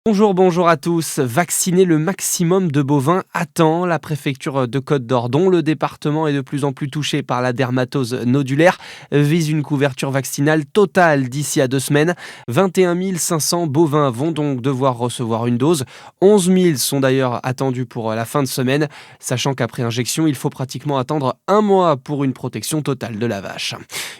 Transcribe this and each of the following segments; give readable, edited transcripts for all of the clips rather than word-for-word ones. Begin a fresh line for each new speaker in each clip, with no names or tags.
Bonjour à tous. Vacciner le maximum de bovins à temps. La préfecture de Côte-d'Or, dont le département est de plus en plus touché par la dermatose nodulaire, vise une couverture vaccinale totale d'ici à 2 semaines. 21 500 bovins vont donc devoir recevoir une dose. 11 000 sont d'ailleurs attendus pour la fin de semaine, sachant qu'après injection, il faut pratiquement attendre 1 mois pour une protection totale de la vache.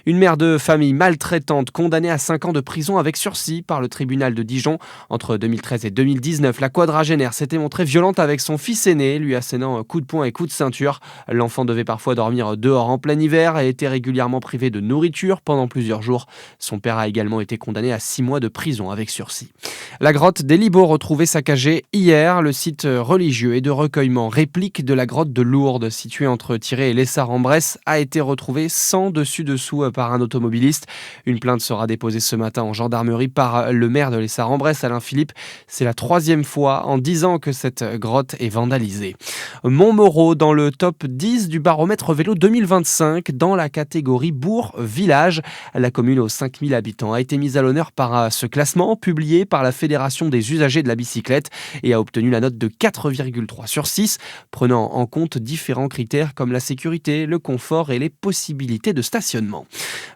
Une mère de famille maltraitante condamnée à 5 ans de prison avec sursis par le tribunal de Dijon entre 2013 et 2019, la quadragénaire s'était montrée violente avec son fils aîné, lui assénant coups de poing et coups de ceinture. L'enfant devait parfois dormir dehors en plein hiver et était régulièrement privé de nourriture pendant plusieurs jours. Son père a également été condamné à 6 mois de prison avec sursis. La grotte des Libots retrouvée saccagée hier. Le site religieux et de recueillement réplique de la grotte de Lourdes, située entre Tiré et Lessard-en-Bresse, a été retrouvée sans dessus-dessous par un automobiliste. Une plainte sera déposée ce matin en gendarmerie par le maire de Lessard-en-Bresse, Alain Philippe. C'est la 3e fois en 10 ans que cette grotte est vandalisée. Montmoreau dans le top 10 du baromètre vélo 2025 dans la catégorie bourg-village. La commune aux 5000 habitants a été mise à l'honneur par ce classement publié par la Fédération des usagers de la bicyclette et a obtenu la note de 4,3 sur 6, prenant en compte différents critères comme la sécurité, le confort et les possibilités de stationnement.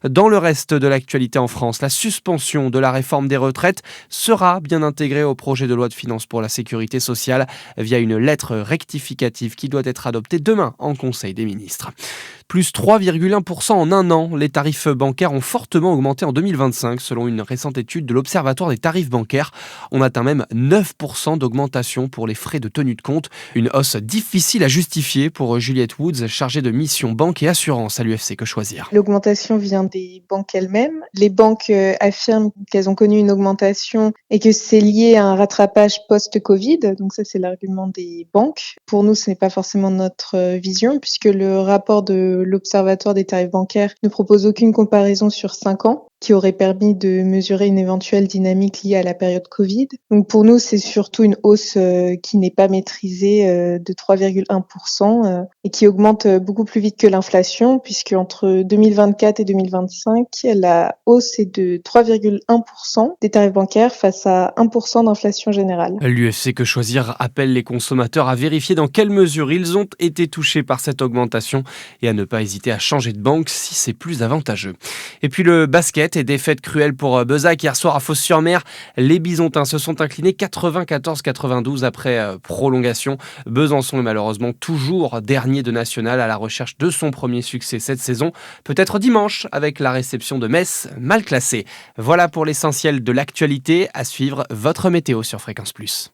Dans le reste de l'actualité en France, la suspension de la réforme des retraites sera bien intégrée au projet de loi de finances pour la sécurité sociale via une lettre rectificative qui doit être adoptée demain en Conseil des ministres. Plus 3,1% en un an, les tarifs bancaires ont fortement augmenté en 2025 selon une récente étude de l'Observatoire des tarifs bancaires. On atteint même 9% d'augmentation pour les frais de tenue de compte, une hausse difficile à justifier pour Juliette Woods, chargée de mission banque et assurance à l'UFC Que Choisir.
L'augmentation vient des banques elles-mêmes. Les banques affirment qu'elles ont connu une augmentation et que c'est lié à un rattrapage post-Covid. Donc ça, c'est l'argument des banques. Pour nous, ce n'est pas forcément notre vision puisque le rapport de l'Observatoire des tarifs bancaires ne propose aucune comparaison sur 5 ans qui aurait permis de mesurer une éventuelle dynamique liée à la période Covid. Donc pour nous, c'est surtout une hausse qui n'est pas maîtrisée de 3,1% et qui augmente beaucoup plus vite que l'inflation, puisque entre 2024 et 2025, la hausse est de 3,1% des tarifs bancaires face à 1% d'inflation générale.
L'UFC Que Choisir appelle les consommateurs à vérifier dans quelle mesure ils ont été touchés par cette augmentation et à ne pas hésiter à changer de banque si c'est plus avantageux. Et puis le basket et défaite cruelle pour Bezac hier soir à Fos-sur-Mer. Les Bisontins se sont inclinés 94-92 après prolongation. Besançon est malheureusement toujours dernier de national à la recherche de son premier succès cette saison. Peut-être dimanche avec la réception de Metz mal classée. Voilà pour l'essentiel de l'actualité. À suivre votre météo sur Fréquence Plus.